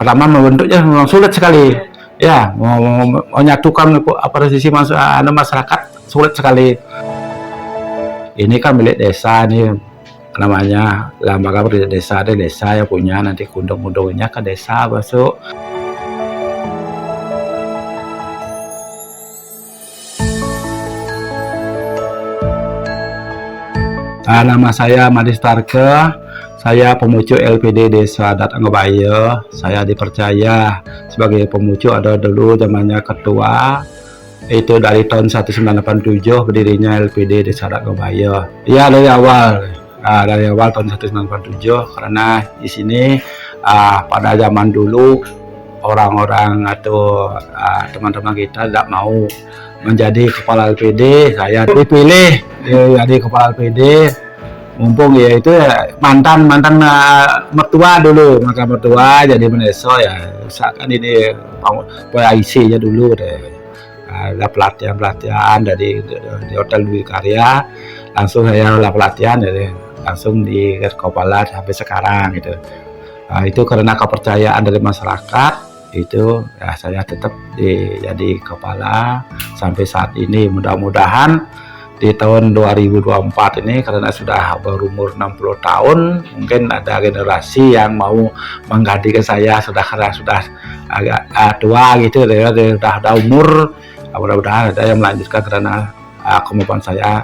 Pertama membentuknya memang sulit sekali. Ya, mau menyatukan posisi masyarakat sulit sekali. Ini kan milik desa nih, namanya lembaga desa, ada desa yang punya, nanti undang-undangnya ke desa masuk. Nama saya Madis Tarke, saya pemucuk LPD Desa Adat Anggobayo. Saya dipercaya sebagai pemucuk, ada dulu zamannya ketua, itu dari tahun 1987 berdirinya LPD Desa Adat Anggobayo. Ya dari awal tahun 1987, karena di sini pada zaman dulu orang-orang atau teman-teman kita tidak mau menjadi kepala LPD. Saya dipilih jadi kepala LPD, mumpung ya itu mantan mertua dulu, maka mertua jadi meneso ya, misalkan ini PIC nya dulu deh. Ada pelatihan dari di Hotel Dwi Karya, langsung saya pelatihan jadi langsung di kepala sampai sekarang gitu. Itu karena kepercayaan dari masyarakat, itu ya saya tetap jadi kepala sampai saat ini. Mudah-mudahan di tahun 2024 ini, karena sudah berumur 60 tahun, mungkin ada generasi yang mau menggantikan saya, sudah agak tua gitu, sudah ada umur. Mudah-mudahan ada yang melanjutkan, karena kemampuan saya,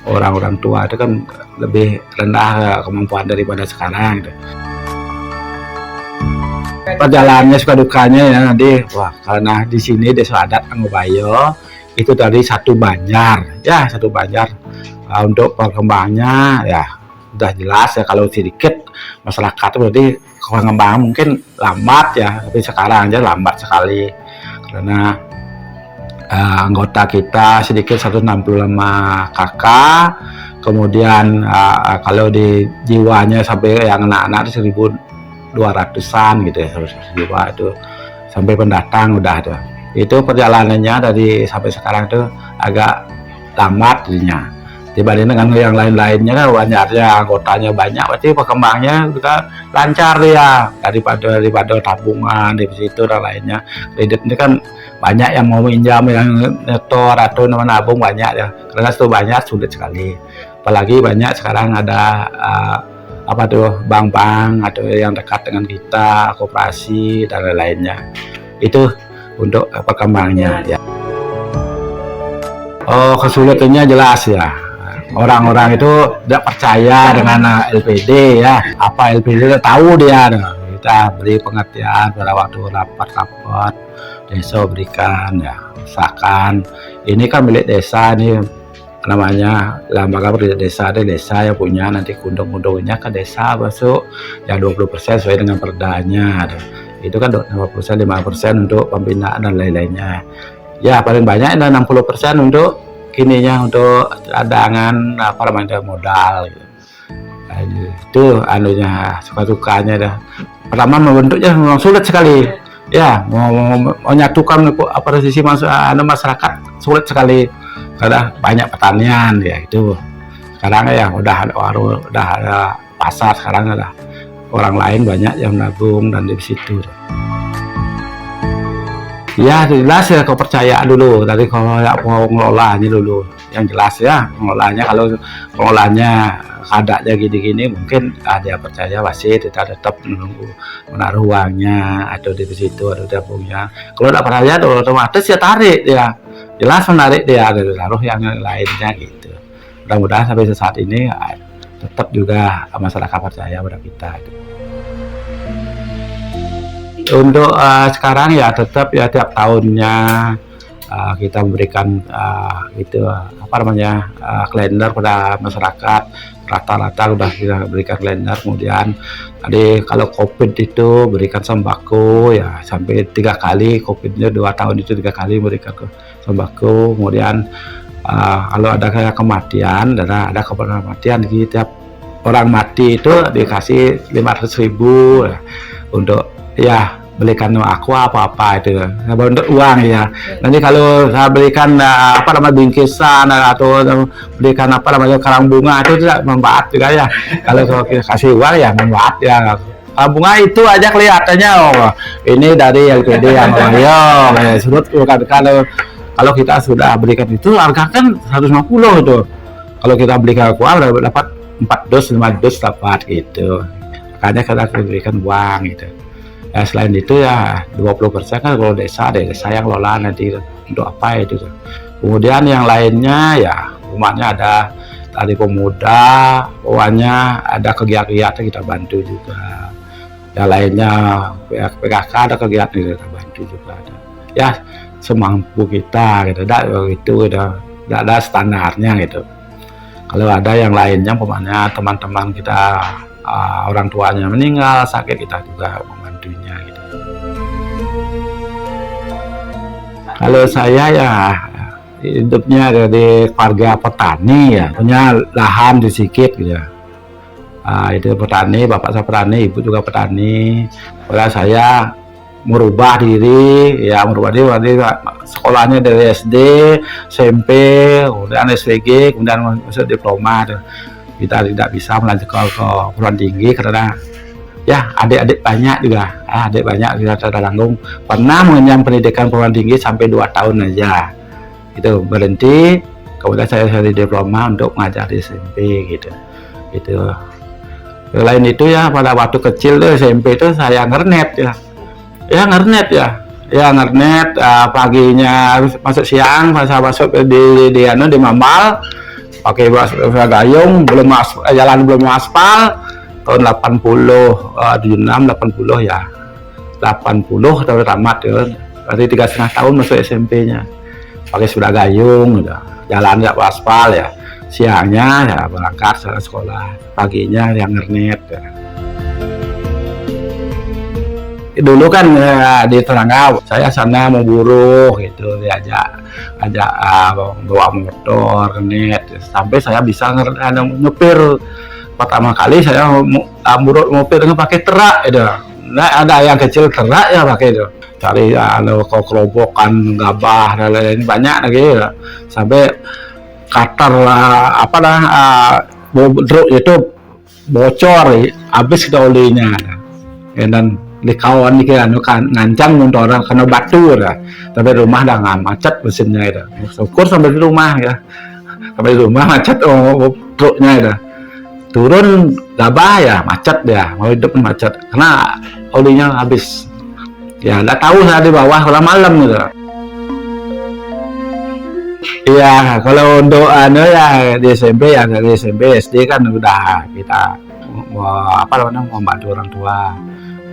orang-orang tua itu kan lebih rendah kemampuan daripada sekarang gitu. Perjalanannya suka dukanya ya nanti, karena di sini Desa Adat Anggobayo itu dari satu banjar ya, untuk perkembangannya ya udah jelas ya. Kalau sedikit masyarakat itu berarti pengembangan mungkin lambat ya, tapi sekarang aja lambat sekali karena anggota kita sedikit 165 kakak, kemudian kalau di jiwanya sampai yang anak-anak 1.200-an gitu ya, jiwa itu sampai pendatang udah ada. Itu perjalanannya dari sampai sekarang tuh agak lambat jadinya dibanding dengan yang lain-lainnya kan, banyaknya anggotanya banyak, berarti perkembangannya juga lancar ya, daripada tabungan di situ dan lainnya. Kredit ini kan banyak yang mau pinjam, yang nyetor atau menabung banyak ya, karena itu banyak sulit sekali. Apalagi banyak sekarang ada bank-bank atau yang dekat dengan kita, koperasi dan lain-lainnya. Itu untuk perkembangannya ya. Kesulitannya jelas ya, orang-orang itu tidak percaya dengan LPD ya. Apa LPD tahu dia, kita beri pengertian pada waktu rapat desa, berikan ya, misalkan ini kan milik desa nih, namanya lembaga desa, ada desa yang punya, nanti undang-undangnya ke desa masuk ya 20% sesuai dengan perdanya. Itu kan 20%, 5% untuk pembinaan dan lain-lainnya ya, paling banyak ada 60% untuk kininya, untuk cadangan modal gitu. Itu anunya, suka-sukanya dah. Pertama membentuknya memang sulit sekali ya, mau menyatukan posisi masyarakat sulit sekali karena banyak pertanian ya. Itu sekarang ya udah ada pasar, sekarang ada orang lain banyak yang nabung dan di situ ya. Jelas ya, kepercayaan dulu dari pengelolanya dulu yang jelas ya. Kalau pengelolanya kadaknya gini-gini, mungkin dia percaya pasti kita tetap menunggu menaruh uangnya atau di situ ada tabungnya. Kalau tidak percaya otomatis ya tarik dia, jelas menarik dia dari taruh yang lainnya gitu. Mudah-mudahan sampai saat ini tetap juga masyarakat percaya pada kita. Untuk sekarang ya tetap ya, tiap tahunnya kita memberikan kalender pada masyarakat. Rata-rata udah kita berikan kalender. Kemudian tadi kalau COVID itu berikan sembako ya, sampai 3 kali. COVID-nya 2 tahun itu 3 kali berikan sembako. Kemudian kalau ada kayak kematian, ada kematian, di tiap orang mati itu dikasih 500.000 ya, untuk ya belikan aqua apa itu untuk uang ya. Nanti kalau saya belikan bingkisan atau belikan karang bunga, itu tidak manfaat juga ya. Kalau kasih uang ya manfaat ya, bunga itu aja kelihatannya, oh ini dari LPD yang ayo surut. Kalau kita sudah berikan itu harga kan 150 itu, kalau kita belikan kuah dapat 4 dos 5 dos dapat gitu, makanya kita berikan uang gitu ya. Selain itu ya 20% kan kalau desa yang lola nanti untuk apa itu. Kemudian yang lainnya ya rumahnya ada dari pemuda, pokoknya ada kegiatan kita bantu juga. Yang lainnya PKK ada kegiatan kita bantu juga ada. Ya semampu kita gitu, itu udah ada standarnya gitu. Kalau ada yang lainnya pokoknya teman-teman kita orang tuanya meninggal sakit, kita juga membantunya gitu. Kalau saya ya hidupnya dari keluarga petani ya, punya lahan sedikit gitu ya. Itu petani, bapak saya petani, ibu juga petani. Kalau saya merubah diri sekolahnya dari SD, SMP, kemudian SPG, kemudian masuk diploma. Kita tidak bisa melanjutkan ke perguruan tinggi karena ya adik-adik banyak juga, adik banyak kita tanggung. Pernah mengenyam pendidikan perguruan tinggi sampai 2 tahun aja, itu berhenti. Kemudian saya diploma untuk mengajar di SMP gitu. Selain itu ya pada waktu kecil tuh SMP itu saya ngernet paginya masuk siang, saya masuk di Mamal pakai gayung, jalan belum aspal tahun 80, 76 80 ya, 80 tahun tamat ya, berarti 3,5 tahun masuk SMP-nya pakai sepeda gayung, jalan nggak aspal ya. Siangnya ya berangkat sekolah, paginya yang ngernet ya. Dulu kan ya, di Terangau saya sana mau buruh gitu, diajak bawa motor ngernet sampai saya bisa nyupir. Pertama kali saya buruh mobil dengan pakai terak itu. Nah, ada yang kecil terak ya pakai itu, cari kerobokan gabah dan lain-lain banyak lagi ya. Sampai cutter itu bocor, habis kita olinya ya, dan di kawan ini kan ngancang untuk orang kena batu ya. Sampai rumah dah nggak macet mesinnya itu, syukur sampai di rumah ya, sampai di rumah macet truknya itu, turun gabah ya macet ya, mau hidup macet karena olinya habis ya. Nggak tahu saya di bawah kalau malam gitu. Iya, kalau untuk ya di SMP ya, dari SMP SD kan udah kita membantu orang tua,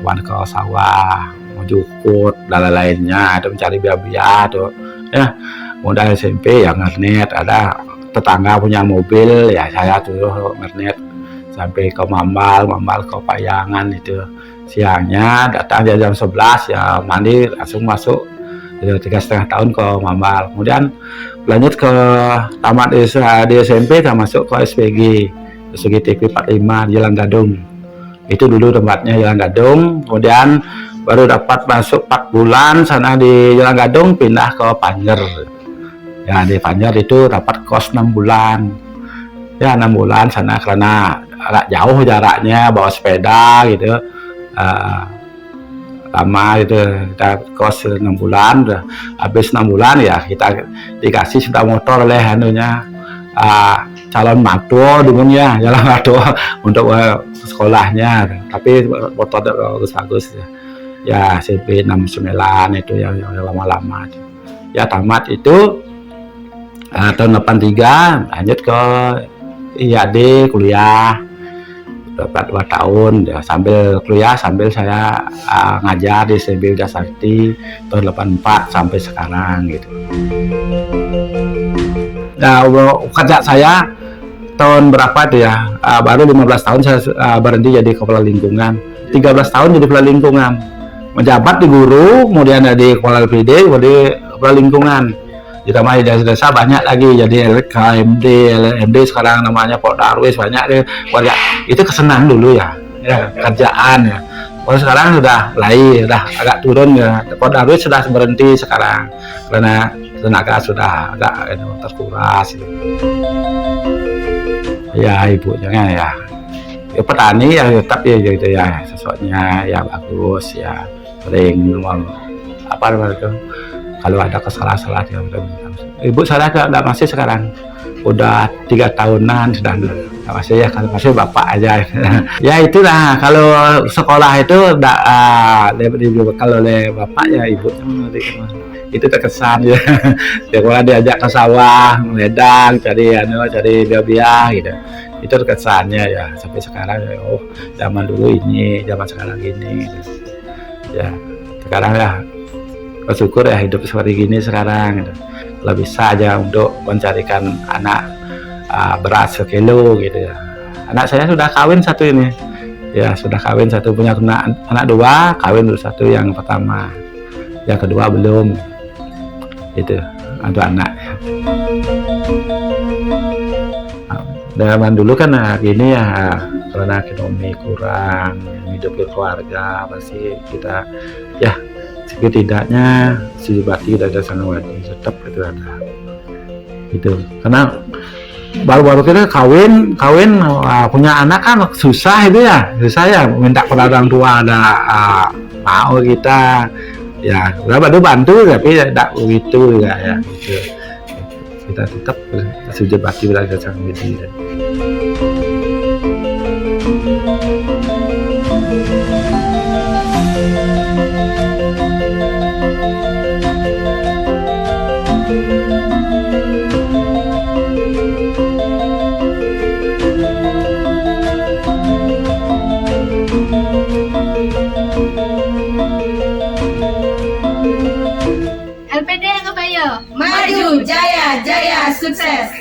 ke sawah, mau jukut dan lainnya, itu mencari biaya tuh ya. Udah SMP ya ngernet, ada tetangga punya mobil ya, saya tuh ngernet sampai ke Mamal ke Payangan itu. Siangnya datang jam 11 ya, mandi langsung masuk 3,5 tahun ke Mamal. Kemudian lanjut ke tamat di SMP, kita masuk ke SPG TV 45 di Jalan Gadung. Itu dulu tempatnya Jalan Gadung. Kemudian baru dapat masuk 4 bulan sana di Jalan Gadung, pindah ke Panjer. Ya di Panjer itu dapat kos 6 bulan. Ya 6 bulan sana karena agak jauh jaraknya, bawa sepeda gitu. Lama itu kita kos 6 bulan, udah habis 6 bulan ya kita dikasih sepeda motor oleh calon mantu dulunya, jalan mantu untuk sekolahnya, tapi motor bagus ya CP 69 itu yang lama-lama ya. Tamat itu tahun 83 lanjut ke IAD kuliah, dapat 2 tahun ya, sambil kuliah sambil saya ngajar di SMB Widya Sakti tahun 84 sampai sekarang gitu. Nah, kerja saya tahun berapa itu ya, baru 15 tahun saya berhenti jadi kepala lingkungan, 13 tahun jadi kepala lingkungan, menjabat di guru, kemudian jadi kepala LPD, jadi kepala lingkungan. Ditambah di desa banyak lagi, jadi KMD, LMD sekarang namanya Pok Darwis, banyak deh warga. Itu kesenang dulu ya kerjaan ya. Kalau sekarang sudah agak turun ya. Pok Darwis sudah berhenti sekarang karena tenaga sudah agak terkuras. Ya ibunya ya ya petani ya tetap ya gitu ya, sosoknya ya bagus ya, sering apa namanya itu, kalau ada kesalahan-kesalahan ya udah minta. Ibu saya tidak masih sekarang, udah 3 tahunan sudah nggak masih ya, kalau masih bapak aja. Ya itulah, kalau sekolah itu udah kalau oleh bapak ya ibu itu terkesan ya. Sekolah diajak ke sawah, ledang, cari biah gitu. Itu terkesannya ya sampai sekarang ya, oh zaman dulu ini, zaman sekarang gini gitu. Ya sekarang ya bersyukur ya hidup seperti gini sekarang gitu. Kalau bisa aja untuk mencarikan anak beras sekilo gitu ya. Anak saya sudah kawin satu ini ya, sudah kawin satu, punya anak 2, kawin dulu satu yang pertama, yang kedua belum itu, ada anak. Zaman dulu kan gini ya, karena ekonomi kurang, hidup berkeluarga pasti kita ya setidaknya Sujibati udah ada sanawati tetap itu ada itu, karena baru-baru kita kawin punya anak kan susah itu ya, susah ya, minta pada orang tua ada mau kita ya berapa tuh bantu, tapi tidak begitu ya gitu. Kita tetap Sujibati udah ada sanawati. LPD Ngabayo, maju, jaya, jaya, sukses.